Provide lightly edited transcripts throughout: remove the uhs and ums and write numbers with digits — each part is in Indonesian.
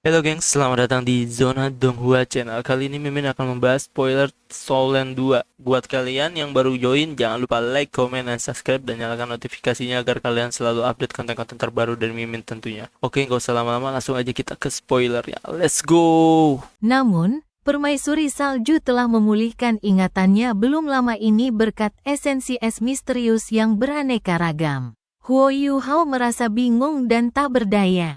Halo gengs, selamat datang di Zona Donghua Channel. Kali ini Mimin akan membahas spoiler Soulland 2. Buat kalian yang baru join, jangan lupa like, comment, dan subscribe, dan nyalakan notifikasinya agar kalian selalu update konten-konten terbaru dari Mimin tentunya. Oke, nggak usah lama-lama, langsung aja kita ke spoilernya. Let's go! Namun, permaisuri salju telah memulihkan ingatannya belum lama ini berkat esensi es misterius yang beraneka ragam. Huo Yuhao merasa bingung dan tak berdaya.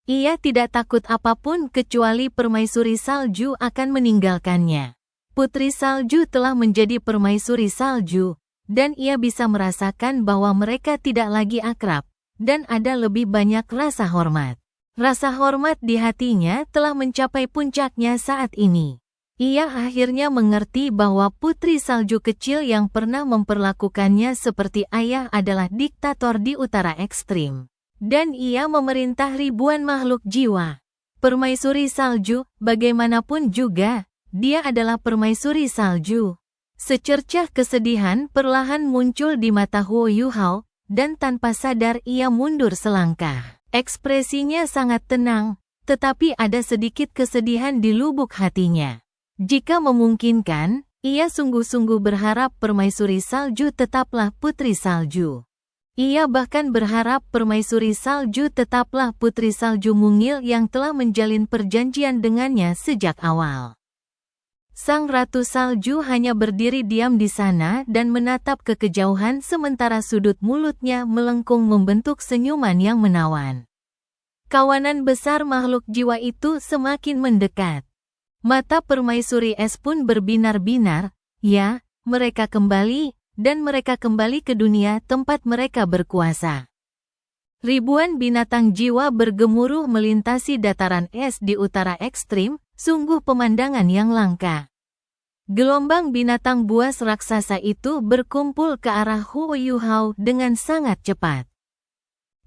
Ia tidak takut apapun kecuali permaisuri salju akan meninggalkannya. Putri salju telah menjadi permaisuri salju, dan ia bisa merasakan bahwa mereka tidak lagi akrab, dan ada lebih banyak rasa hormat. Rasa hormat di hatinya telah mencapai puncaknya saat ini. Ia akhirnya mengerti bahwa putri salju kecil yang pernah memperlakukannya seperti ayah adalah diktator di utara ekstrim. Dan ia memerintah ribuan makhluk jiwa. Permaisuri salju, bagaimanapun juga, dia adalah permaisuri salju. Secercah kesedihan perlahan muncul di mata Huo Yuhao, dan tanpa sadar ia mundur selangkah. Ekspresinya sangat tenang, tetapi ada sedikit kesedihan di lubuk hatinya. Jika memungkinkan, ia sungguh-sungguh berharap permaisuri salju tetaplah putri salju. Ia bahkan berharap permaisuri salju tetaplah putri salju mungil yang telah menjalin perjanjian dengannya sejak awal. Sang ratu salju hanya berdiri diam di sana dan menatap ke kejauhan sementara sudut mulutnya melengkung membentuk senyuman yang menawan. Kawanan besar makhluk jiwa itu semakin mendekat. Mata permaisuri es pun berbinar-binar, ya, mereka kembali, dan mereka kembali ke dunia tempat mereka berkuasa. Ribuan binatang jiwa bergemuruh melintasi dataran es di utara ekstrim, sungguh pemandangan yang langka. Gelombang binatang buas raksasa itu berkumpul ke arah Huo Yuhao dengan sangat cepat.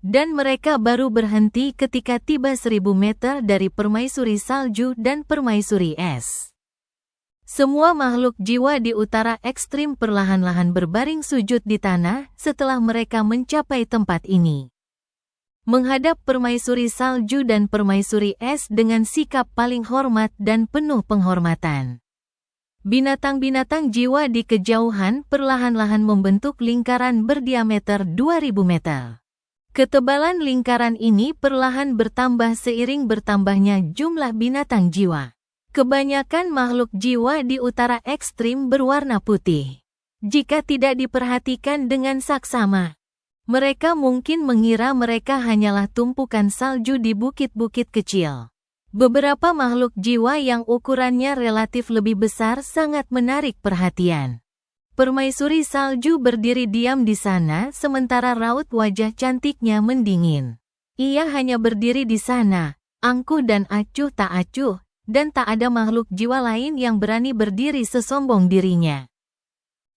Dan mereka baru berhenti ketika tiba 1000 meter dari permaisuri salju dan permaisuri es. Semua makhluk jiwa di utara ekstrim perlahan-lahan berbaring sujud di tanah setelah mereka mencapai tempat ini. Menghadap permaisuri salju dan permaisuri es dengan sikap paling hormat dan penuh penghormatan. Binatang-binatang jiwa di kejauhan perlahan-lahan membentuk lingkaran berdiameter 2000 meter. Ketebalan lingkaran ini perlahan bertambah seiring bertambahnya jumlah binatang jiwa. Kebanyakan makhluk jiwa di utara ekstrim berwarna putih. Jika tidak diperhatikan dengan saksama, mereka mungkin mengira mereka hanyalah tumpukan salju di bukit-bukit kecil. Beberapa makhluk jiwa yang ukurannya relatif lebih besar sangat menarik perhatian. Permaisuri salju berdiri diam di sana sementara raut wajah cantiknya mendingin. Ia hanya berdiri di sana, angkuh dan acuh tak acuh, dan tak ada makhluk jiwa lain yang berani berdiri sesombong dirinya.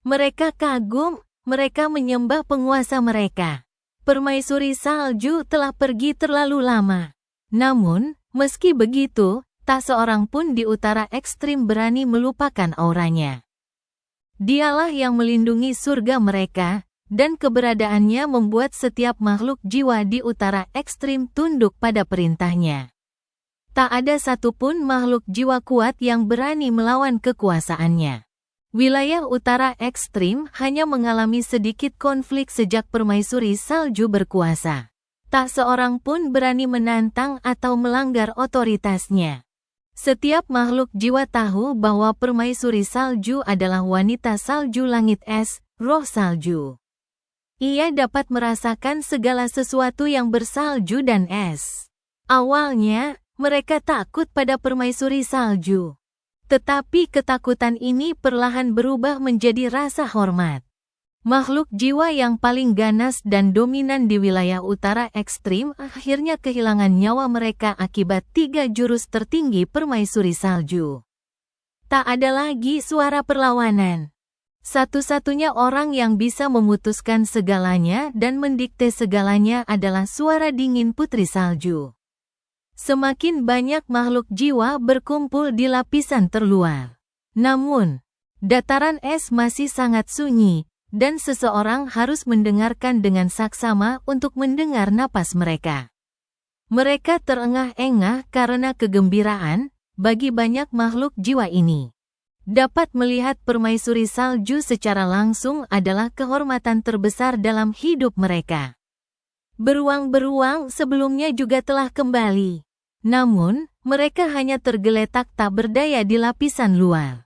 Mereka kagum, mereka menyembah penguasa mereka. Permaisuri salju telah pergi terlalu lama. Namun, meski begitu, tak seorang pun di utara ekstrim berani melupakan auranya. Dialah yang melindungi surga mereka, dan keberadaannya membuat setiap makhluk jiwa di utara ekstrim tunduk pada perintahnya. Tak ada satupun makhluk jiwa kuat yang berani melawan kekuasaannya. Wilayah utara ekstrim hanya mengalami sedikit konflik sejak permaisuri salju berkuasa. Tak seorang pun berani menantang atau melanggar otoritasnya. Setiap makhluk jiwa tahu bahwa permaisuri salju adalah wanita salju langit es, roh salju. Ia dapat merasakan segala sesuatu yang bersalju dan es. Awalnya, mereka takut pada permaisuri salju. Tetapi ketakutan ini perlahan berubah menjadi rasa hormat. Makhluk jiwa yang paling ganas dan dominan di wilayah utara ekstrim akhirnya kehilangan nyawa mereka akibat 3 jurus tertinggi permaisuri salju. Tak ada lagi suara perlawanan. Satu-satunya orang yang bisa memutuskan segalanya dan mendikte segalanya adalah suara dingin putri salju. Semakin banyak makhluk jiwa berkumpul di lapisan terluar. Namun, dataran es masih sangat sunyi, dan seseorang harus mendengarkan dengan saksama untuk mendengar napas mereka. Mereka terengah-engah karena kegembiraan. Bagi banyak makhluk jiwa ini, dapat melihat permaisuri salju secara langsung adalah kehormatan terbesar dalam hidup mereka. Beruang-beruang sebelumnya juga telah kembali. Namun, mereka hanya tergeletak tak berdaya di lapisan luar.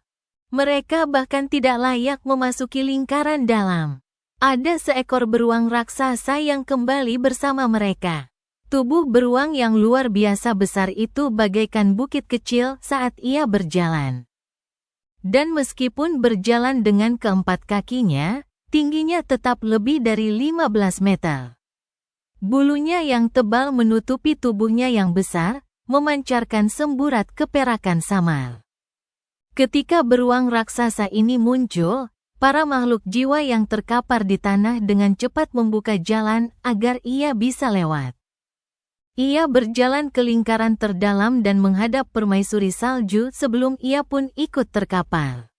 Mereka bahkan tidak layak memasuki lingkaran dalam. Ada seekor beruang raksasa yang kembali bersama mereka. Tubuh beruang yang luar biasa besar itu bagaikan bukit kecil saat ia berjalan. Dan meskipun berjalan dengan keempat kakinya, tingginya tetap lebih dari 15 meter. Bulunya yang tebal menutupi tubuhnya yang besar, memancarkan semburat keperakan samar. Ketika beruang raksasa ini muncul, para makhluk jiwa yang terkapar di tanah dengan cepat membuka jalan agar ia bisa lewat. Ia berjalan ke lingkaran terdalam dan menghadap permaisuri salju sebelum ia pun ikut terkapar.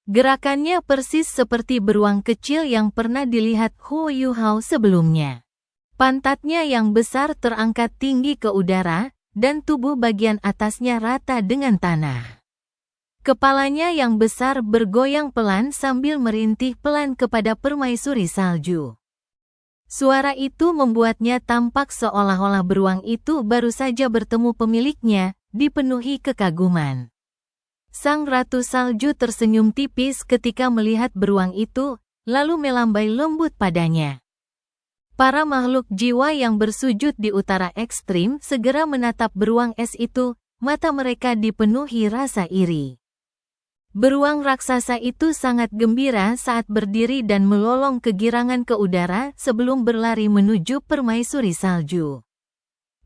Gerakannya persis seperti beruang kecil yang pernah dilihat Huo Yuhao sebelumnya. Pantatnya yang besar terangkat tinggi ke udara, dan tubuh bagian atasnya rata dengan tanah. Kepalanya yang besar bergoyang pelan sambil merintih pelan kepada permaisuri salju. Suara itu membuatnya tampak seolah-olah beruang itu baru saja bertemu pemiliknya, dipenuhi kekaguman. Sang Ratu Salju tersenyum tipis ketika melihat beruang itu, lalu melambai lembut padanya. Para makhluk jiwa yang bersujud di utara ekstrim segera menatap beruang es itu, mata mereka dipenuhi rasa iri. Beruang raksasa itu sangat gembira saat berdiri dan melolong kegirangan ke udara sebelum berlari menuju permaisuri salju.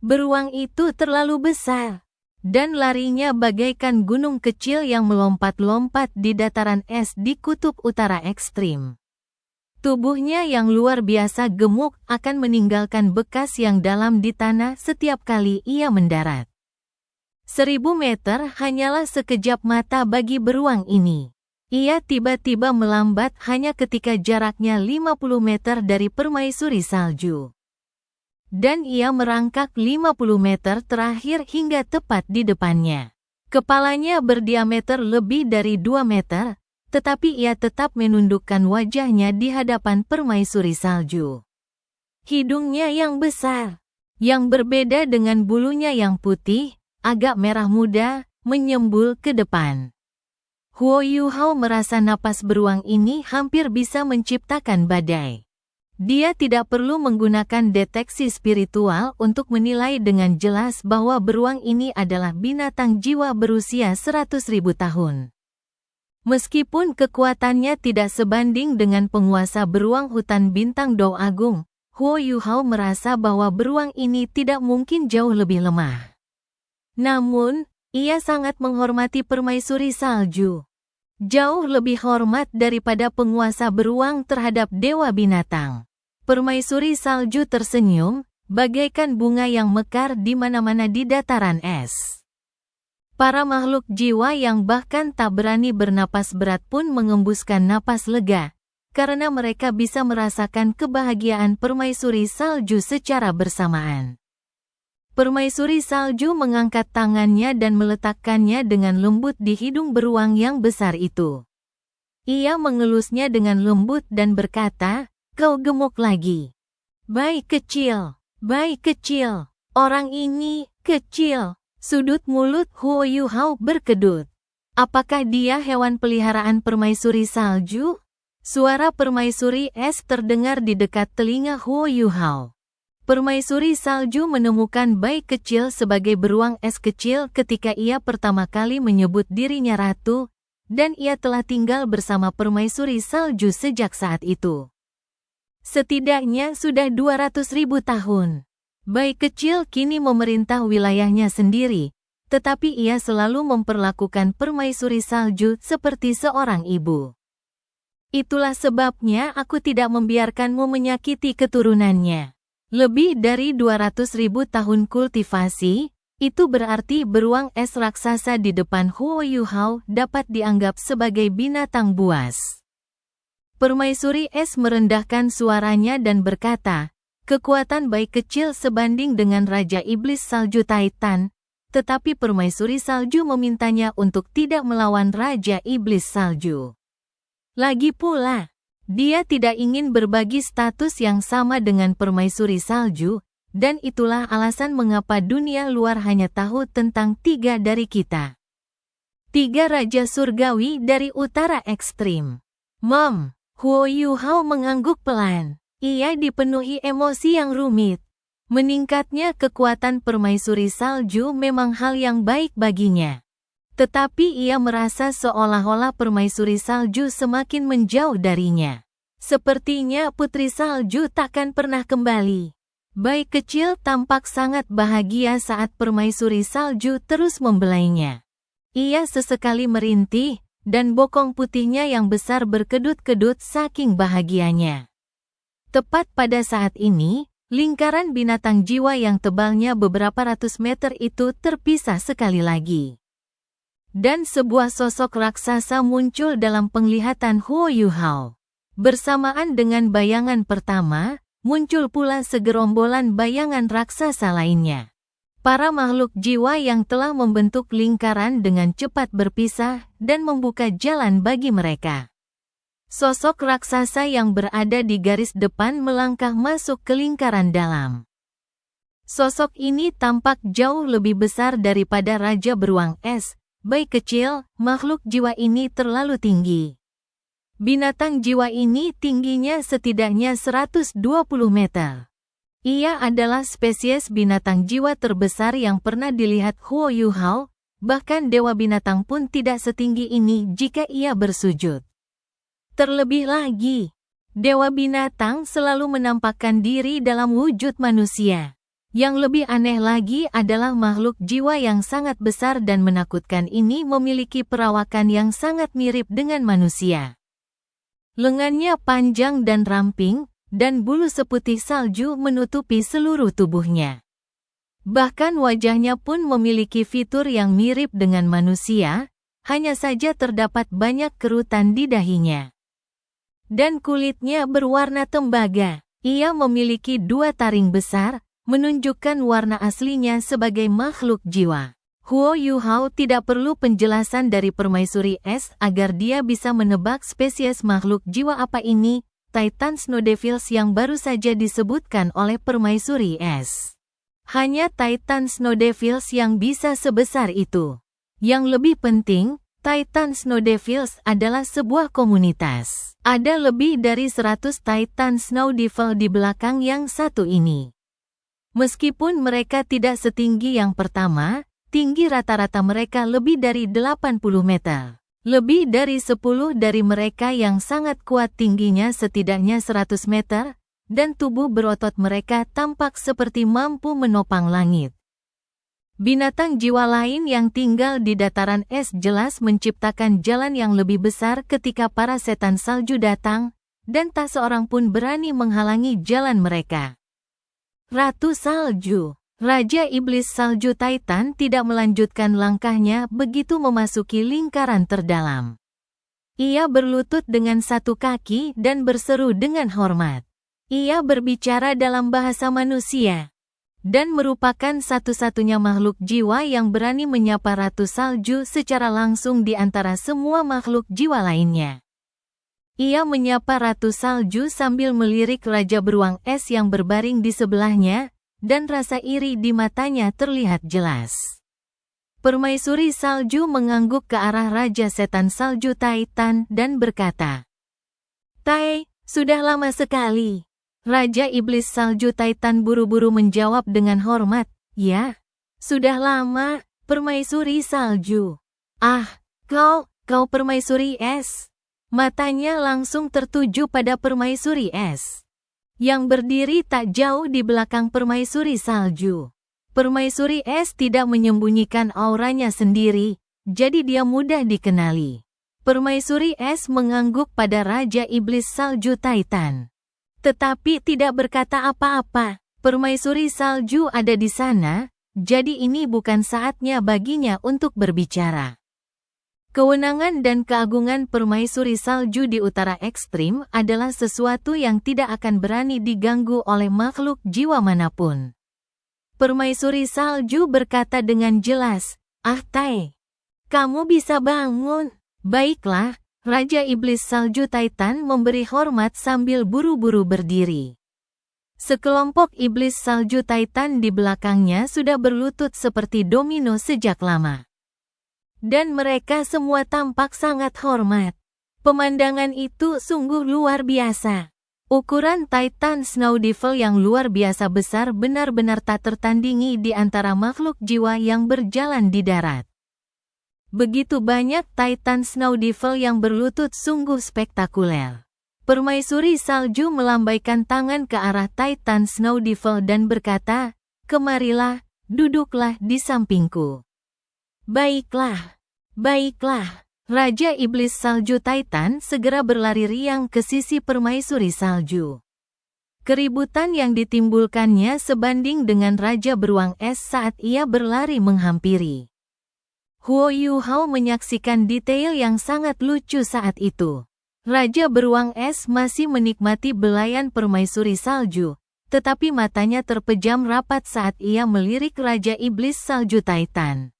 Beruang itu terlalu besar, dan larinya bagaikan gunung kecil yang melompat-lompat di dataran es di kutub utara ekstrim. Tubuhnya yang luar biasa gemuk akan meninggalkan bekas yang dalam di tanah setiap kali ia mendarat. 1000 meter hanyalah sekejap mata bagi beruang ini. Ia tiba-tiba melambat hanya ketika jaraknya 50 meter dari permaisuri salju. Dan ia merangkak 50 meter terakhir hingga tepat di depannya. Kepalanya berdiameter lebih dari 2 meter, tetapi ia tetap menundukkan wajahnya di hadapan permaisuri salju. Hidungnya yang besar, yang berbeda dengan bulunya yang putih, agak merah muda, menyembul ke depan. Huo Yuhao merasa napas beruang ini hampir bisa menciptakan badai. Dia tidak perlu menggunakan deteksi spiritual untuk menilai dengan jelas bahwa beruang ini adalah binatang jiwa berusia 100.000 tahun. Meskipun kekuatannya tidak sebanding dengan penguasa beruang hutan bintang Dao Agung, Huo Yuhao merasa bahwa beruang ini tidak mungkin jauh lebih lemah. Namun, ia sangat menghormati permaisuri salju. Jauh lebih hormat daripada penguasa beruang terhadap dewa binatang. Permaisuri salju tersenyum, bagaikan bunga yang mekar di mana-mana di dataran es. Para makhluk jiwa yang bahkan tak berani bernapas berat pun mengembuskan napas lega, karena mereka bisa merasakan kebahagiaan permaisuri salju secara bersamaan. Permaisuri salju mengangkat tangannya dan meletakkannya dengan lembut di hidung beruang yang besar itu. Ia mengelusnya dengan lembut dan berkata, "Kau gemuk lagi. Bayi kecil, bayi kecil, orang ini kecil." Sudut mulut Huo Yuhao berkedut. Apakah dia hewan peliharaan permaisuri salju? Suara permaisuri es terdengar di dekat telinga Huo Yuhao. Permaisuri salju menemukan bayi kecil sebagai beruang es kecil ketika ia pertama kali menyebut dirinya ratu, dan ia telah tinggal bersama permaisuri salju sejak saat itu. Setidaknya sudah 200.000 tahun. Bayi kecil kini memerintah wilayahnya sendiri, tetapi ia selalu memperlakukan permaisuri salju seperti seorang ibu. Itulah sebabnya aku tidak membiarkanmu menyakiti keturunannya. Lebih dari 200.000 tahun kultivasi, itu berarti beruang es raksasa di depan Huo Yuhao dapat dianggap sebagai binatang buas. Permaisuri es merendahkan suaranya dan berkata, Kekuatan bayi kecil sebanding dengan Raja Iblis Salju Titan, tetapi Permaisuri Salju memintanya untuk tidak melawan Raja Iblis Salju. Lagi pula, dia tidak ingin berbagi status yang sama dengan Permaisuri Salju, dan itulah alasan mengapa dunia luar hanya tahu tentang 3 dari kita. 3 Raja Surgawi dari Utara Ekstrim. Mom, Huo Yuhao mengangguk pelan. Ia dipenuhi emosi yang rumit. Meningkatnya kekuatan Permaisuri Salju memang hal yang baik baginya. Tetapi ia merasa seolah-olah Permaisuri Salju semakin menjauh darinya. Sepertinya Putri Salju takkan pernah kembali. Bayi kecil tampak sangat bahagia saat Permaisuri Salju terus membelainya. Ia sesekali merintih, dan bokong putihnya yang besar berkedut-kedut saking bahagianya. Tepat pada saat ini, lingkaran binatang jiwa yang tebalnya beberapa ratus meter itu terpisah sekali lagi. Dan sebuah sosok raksasa muncul dalam penglihatan Huo Yuhao. Bersamaan dengan bayangan pertama, muncul pula segerombolan bayangan raksasa lainnya. Para makhluk jiwa yang telah membentuk lingkaran dengan cepat berpisah dan membuka jalan bagi mereka. Sosok raksasa yang berada di garis depan melangkah masuk ke lingkaran dalam. Sosok ini tampak jauh lebih besar daripada Raja Beruang Es. Bayi kecil, makhluk jiwa ini terlalu tinggi. Binatang jiwa ini tingginya setidaknya 120 meter. Ia adalah spesies binatang jiwa terbesar yang pernah dilihat Huo Yuhao, bahkan dewa binatang pun tidak setinggi ini jika ia bersujud. Terlebih lagi, dewa binatang selalu menampakkan diri dalam wujud manusia. Yang lebih aneh lagi adalah makhluk jiwa yang sangat besar dan menakutkan ini memiliki perawakan yang sangat mirip dengan manusia. Lengannya panjang dan ramping, dan bulu seputih salju menutupi seluruh tubuhnya. Bahkan wajahnya pun memiliki fitur yang mirip dengan manusia, hanya saja terdapat banyak kerutan di dahinya. Dan kulitnya berwarna tembaga. Ia memiliki 2 taring besar, menunjukkan warna aslinya sebagai makhluk jiwa. Huo Yuhao tidak perlu penjelasan dari Permaisuri Es agar dia bisa menebak spesies makhluk jiwa apa ini, Titan Snow Devils yang baru saja disebutkan oleh Permaisuri Es. Hanya Titan Snow Devils yang bisa sebesar itu. Yang lebih penting, Titan Snow Devils adalah sebuah komunitas. Ada lebih dari 100 Titan Snow Devil di belakang yang satu ini. Meskipun mereka tidak setinggi yang pertama, tinggi rata-rata mereka lebih dari 80 meter. Lebih dari 10 dari mereka yang sangat kuat tingginya setidaknya 100 meter, dan tubuh berotot mereka tampak seperti mampu menopang langit. Binatang jiwa lain yang tinggal di dataran es jelas menciptakan jalan yang lebih besar ketika para setan salju datang, dan tak seorang pun berani menghalangi jalan mereka. Ratu Salju, Raja Iblis Salju Titan tidak melanjutkan langkahnya begitu memasuki lingkaran terdalam. Ia berlutut dengan satu kaki dan berseru dengan hormat. Ia berbicara dalam bahasa manusia. Dan merupakan satu-satunya makhluk jiwa yang berani menyapa Ratu Salju secara langsung di antara semua makhluk jiwa lainnya. Ia menyapa Ratu Salju sambil melirik Raja Beruang Es yang berbaring di sebelahnya, dan rasa iri di matanya terlihat jelas. Permaisuri Salju mengangguk ke arah Raja Setan Salju Titan dan berkata, "Tai, sudah lama sekali." Raja Iblis Salju Titan buru-buru menjawab dengan hormat, "Ya, sudah lama, Permaisuri Salju." "Ah, kau Permaisuri Es." Matanya langsung tertuju pada Permaisuri Es, yang berdiri tak jauh di belakang Permaisuri Salju. Permaisuri Es tidak menyembunyikan auranya sendiri, jadi dia mudah dikenali. Permaisuri Es mengangguk pada Raja Iblis Salju Titan. Tetapi tidak berkata apa-apa. Permaisuri Salju ada di sana, jadi ini bukan saatnya baginya untuk berbicara. Kewenangan dan keagungan permaisuri salju di utara ekstrim adalah sesuatu yang tidak akan berani diganggu oleh makhluk jiwa manapun. Permaisuri salju berkata dengan jelas, "Ah Tai, kamu bisa bangun." "Baiklah." Raja Iblis Salju Titan memberi hormat sambil buru-buru berdiri. Sekelompok iblis salju Titan di belakangnya sudah berlutut seperti domino sejak lama. Dan mereka semua tampak sangat hormat. Pemandangan itu sungguh luar biasa. Ukuran Titan Snow Devil yang luar biasa besar benar-benar tak tertandingi di antara makhluk jiwa yang berjalan di darat. Begitu banyak Titan Snow Devil yang berlutut sungguh spektakuler. Permaisuri salju melambaikan tangan ke arah Titan Snow Devil dan berkata, "Kemarilah, duduklah di sampingku." "Baiklah, baiklah." Raja Iblis Salju Titan segera berlari riang ke sisi permaisuri salju. Keributan yang ditimbulkannya sebanding dengan Raja Beruang Es saat ia berlari menghampiri. Huo Yu Hao menyaksikan detail yang sangat lucu saat itu. Raja Beruang Es masih menikmati belayan permaisuri salju, tetapi matanya terpejam rapat saat ia melirik Raja Iblis Salju Titan.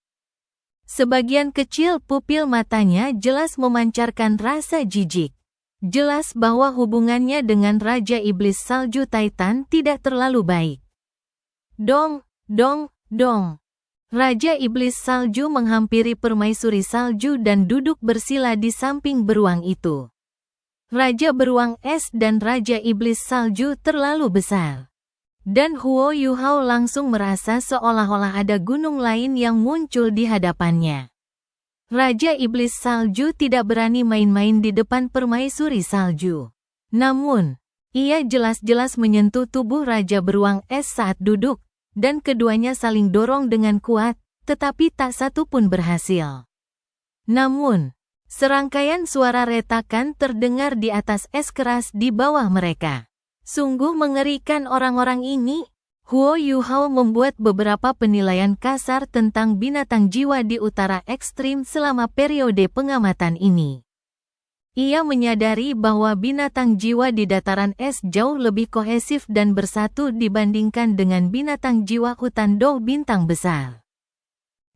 Sebagian kecil pupil matanya jelas memancarkan rasa jijik. Jelas bahwa hubungannya dengan Raja Iblis Salju Titan tidak terlalu baik. Dong, dong, dong. Raja Iblis Salju menghampiri permaisuri salju dan duduk bersila di samping beruang itu. Raja Beruang Es dan Raja Iblis Salju terlalu besar. Dan Huo Yu Hao langsung merasa seolah-olah ada gunung lain yang muncul di hadapannya. Raja Iblis Salju tidak berani main-main di depan permaisuri salju. Namun, ia jelas-jelas menyentuh tubuh Raja Beruang Es saat duduk, dan keduanya saling dorong dengan kuat, tetapi tak satu pun berhasil. Namun, serangkaian suara retakan terdengar di atas es keras di bawah mereka. Sungguh mengerikan orang-orang ini. Huo Yu Hao membuat beberapa penilaian kasar tentang binatang jiwa di utara ekstrim selama periode pengamatan ini. Ia menyadari bahwa binatang jiwa di dataran es jauh lebih kohesif dan bersatu dibandingkan dengan binatang jiwa hutan Dou bintang besar.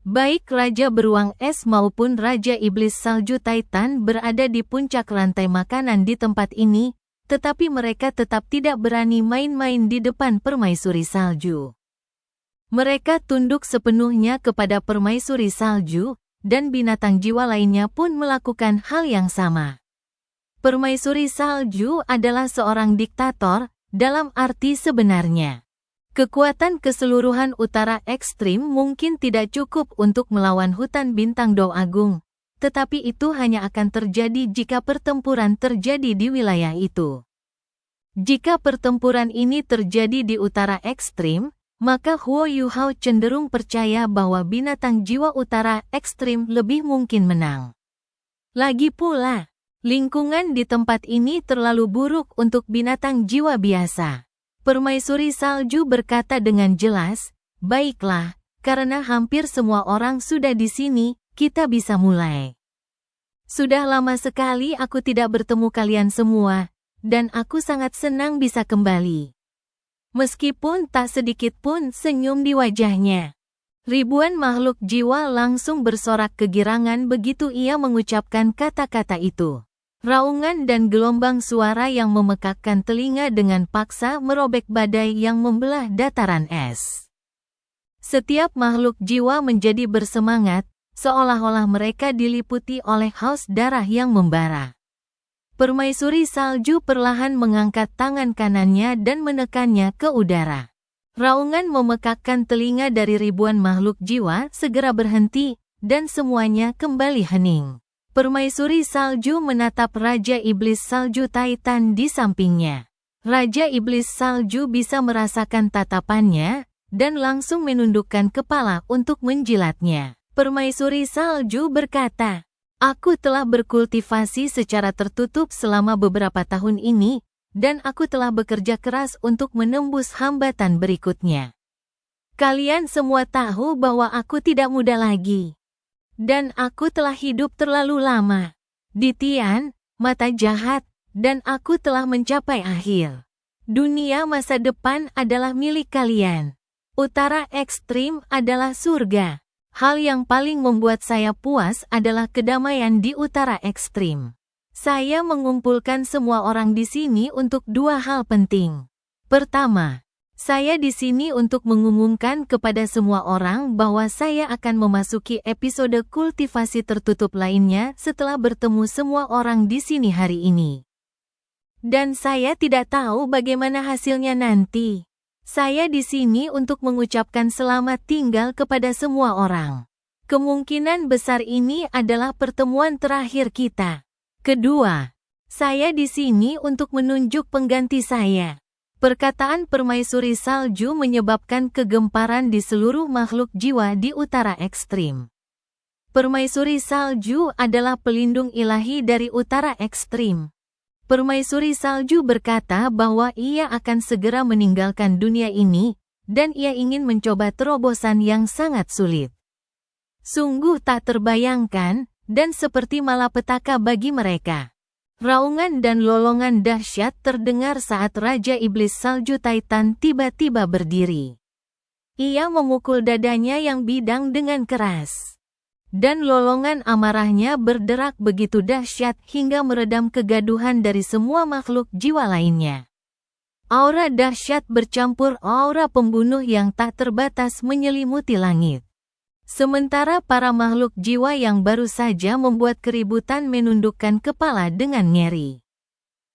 Baik Raja Beruang Es maupun Raja Iblis Salju Titan berada di puncak rantai makanan di tempat ini, tetapi mereka tetap tidak berani main-main di depan permaisuri salju. Mereka tunduk sepenuhnya kepada permaisuri salju, dan binatang jiwa lainnya pun melakukan hal yang sama. Permaisuri salju adalah seorang diktator, dalam arti sebenarnya. Kekuatan keseluruhan utara ekstrim mungkin tidak cukup untuk melawan hutan bintang Dou Agung, tetapi itu hanya akan terjadi jika pertempuran terjadi di wilayah itu. Jika pertempuran ini terjadi di utara ekstrim, maka Huo Yu Hao cenderung percaya bahwa binatang jiwa utara ekstrim lebih mungkin menang. Lagi pula, lingkungan di tempat ini terlalu buruk untuk binatang jiwa biasa. Permaisuri salju berkata dengan jelas, "Baiklah, karena hampir semua orang sudah di sini, kita bisa mulai. Sudah lama sekali aku tidak bertemu kalian semua, dan aku sangat senang bisa kembali." Meskipun tak sedikit pun senyum di wajahnya. Ribuan makhluk jiwa langsung bersorak kegirangan begitu ia mengucapkan kata-kata itu. Raungan dan gelombang suara yang memekakkan telinga dengan paksa merobek badai yang membelah dataran es. Setiap makhluk jiwa menjadi bersemangat, seolah-olah mereka diliputi oleh haus darah yang membara. Permaisuri salju perlahan mengangkat tangan kanannya dan menekannya ke udara. Raungan memekakkan telinga dari ribuan makhluk jiwa segera berhenti, dan semuanya kembali hening. Permaisuri salju menatap Raja Iblis Salju Titan di sampingnya. Raja Iblis Salju bisa merasakan tatapannya, dan langsung menundukkan kepala untuk menjilatnya. Permaisuri salju berkata, "Aku telah berkultivasi secara tertutup selama beberapa tahun ini, dan aku telah bekerja keras untuk menembus hambatan berikutnya. Kalian semua tahu bahwa aku tidak muda lagi. Dan aku telah hidup terlalu lama di Tian, mata jahat, dan aku telah mencapai akhir. Dunia masa depan adalah milik kalian. Utara ekstrim adalah surga. Hal yang paling membuat saya puas adalah kedamaian di utara ekstrim. Saya mengumpulkan semua orang di sini untuk dua hal penting. Pertama, saya di sini untuk mengumumkan kepada semua orang bahwa saya akan memasuki episode kultivasi tertutup lainnya setelah bertemu semua orang di sini hari ini. Dan saya tidak tahu bagaimana hasilnya nanti. Saya di sini untuk mengucapkan selamat tinggal kepada semua orang. Kemungkinan besar ini adalah pertemuan terakhir kita. Kedua, saya di sini untuk menunjuk pengganti saya. Perkataan permaisuri salju menyebabkan kegemparan di seluruh makhluk jiwa di utara ekstrim. Permaisuri salju adalah pelindung ilahi dari utara ekstrim. Permaisuri salju berkata bahwa ia akan segera meninggalkan dunia ini, dan ia ingin mencoba terobosan yang sangat sulit. Sungguh tak terbayangkan, dan seperti malapetaka bagi mereka. Raungan dan lolongan dahsyat terdengar saat Raja Iblis Salju Titan tiba-tiba berdiri. Ia memukul dadanya yang bidang dengan keras. Dan lolongan amarahnya berderak begitu dahsyat hingga meredam kegaduhan dari semua makhluk jiwa lainnya. Aura dahsyat bercampur aura pembunuh yang tak terbatas menyelimuti langit. Sementara para makhluk jiwa yang baru saja membuat keributan menundukkan kepala dengan ngeri.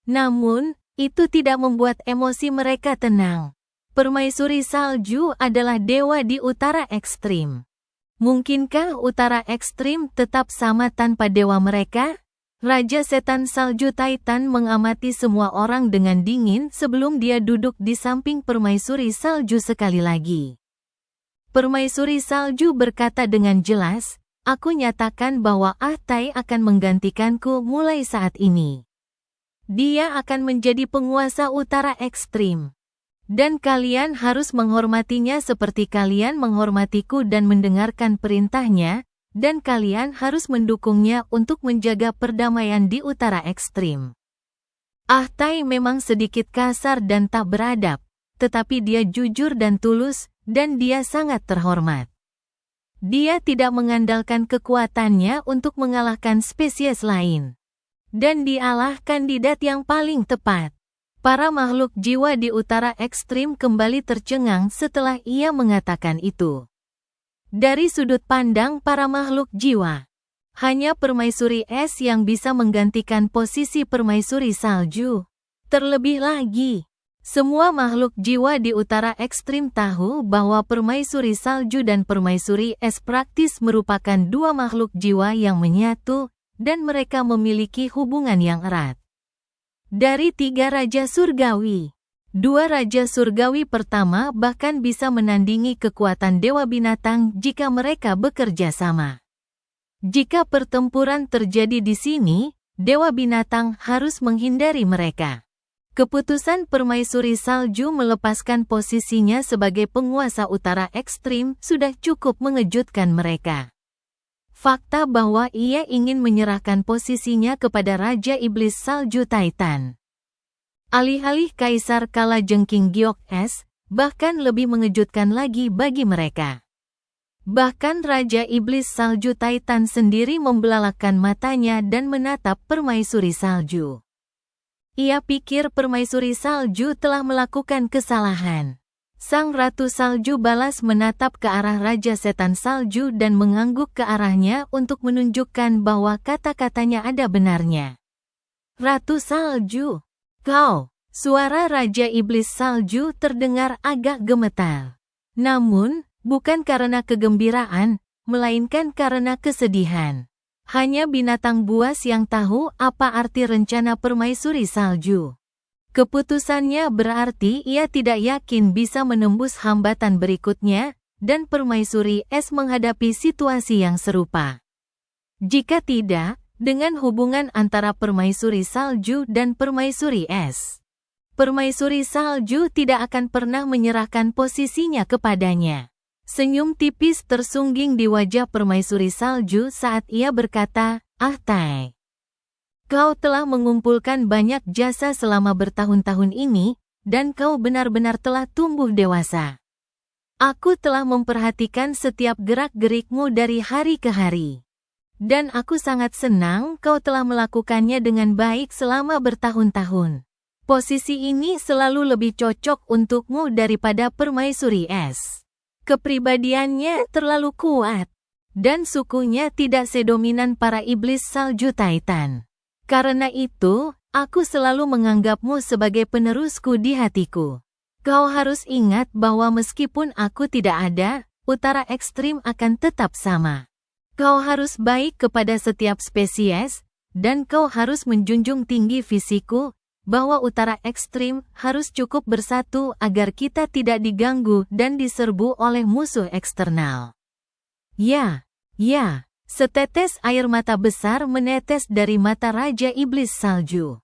Namun, itu tidak membuat emosi mereka tenang. Permaisuri salju adalah dewa di utara ekstrim. Mungkinkah utara ekstrim tetap sama tanpa dewa mereka? Raja Setan Salju Titan mengamati semua orang dengan dingin sebelum dia duduk di samping permaisuri salju sekali lagi. Permaisuri salju berkata dengan jelas, "Aku nyatakan bahwa Ahtai akan menggantikanku mulai saat ini. Dia akan menjadi penguasa utara ekstrim. Dan kalian harus menghormatinya seperti kalian menghormatiku dan mendengarkan perintahnya, dan kalian harus mendukungnya untuk menjaga perdamaian di utara ekstrim." Ahtai memang sedikit kasar dan tak beradab, tetapi dia jujur dan tulus, dan dia sangat terhormat. Dia tidak mengandalkan kekuatannya untuk mengalahkan spesies lain. Dan dialah kandidat yang paling tepat. Para makhluk jiwa di utara ekstrim kembali tercengang setelah ia mengatakan itu. Dari sudut pandang para makhluk jiwa, hanya permaisuri es yang bisa menggantikan posisi permaisuri salju. Terlebih lagi, semua makhluk jiwa di utara ekstrim tahu bahwa permaisuri salju dan permaisuri es praktis merupakan dua makhluk jiwa yang menyatu, dan mereka memiliki hubungan yang erat. Dari 3 Raja Surgawi, 2 Raja Surgawi pertama bahkan bisa menandingi kekuatan Dewa Binatang jika mereka bekerja sama. Jika pertempuran terjadi di sini, Dewa Binatang harus menghindari mereka. Keputusan permaisuri salju melepaskan posisinya sebagai penguasa utara ekstrim sudah cukup mengejutkan mereka. Fakta bahwa ia ingin menyerahkan posisinya kepada Raja Iblis Salju Titan. Alih-alih Kaisar Kalajengking Giok Es, bahkan lebih mengejutkan lagi bagi mereka. Bahkan Raja Iblis Salju Titan sendiri membelalakan matanya dan menatap permaisuri salju. Ia pikir permaisuri salju telah melakukan kesalahan. Sang Ratu Salju balas menatap ke arah Raja Setan Salju dan mengangguk ke arahnya untuk menunjukkan bahwa kata-katanya ada benarnya. "Ratu Salju, kau!" Suara Raja Iblis Salju terdengar agak gemetar. Namun, bukan karena kegembiraan, melainkan karena kesedihan. Hanya binatang buas yang tahu apa arti rencana permaisuri salju. Keputusannya berarti ia tidak yakin bisa menembus hambatan berikutnya, dan permaisuri es menghadapi situasi yang serupa. Jika tidak, dengan hubungan antara permaisuri salju dan permaisuri es, permaisuri salju tidak akan pernah menyerahkan posisinya kepadanya. Senyum tipis tersungging di wajah permaisuri salju saat ia berkata, "Ah Tai, kau telah mengumpulkan banyak jasa selama bertahun-tahun ini, dan kau benar-benar telah tumbuh dewasa. Aku telah memperhatikan setiap gerak-gerikmu dari hari ke hari. Dan aku sangat senang kau telah melakukannya dengan baik selama bertahun-tahun. Posisi ini selalu lebih cocok untukmu daripada permaisuri es. Kepribadiannya terlalu kuat, dan sukunya tidak sedominan para iblis salju Titan. Karena itu, aku selalu menganggapmu sebagai penerusku di hatiku. Kau harus ingat bahwa meskipun aku tidak ada, Utara Ekstrim akan tetap sama. Kau harus baik kepada setiap spesies, dan kau harus menjunjung tinggi visiku, bahwa Utara Ekstrim harus cukup bersatu agar kita tidak diganggu dan diserbu oleh musuh eksternal." Ya, setetes air mata besar menetes dari mata Raja Iblis Salju.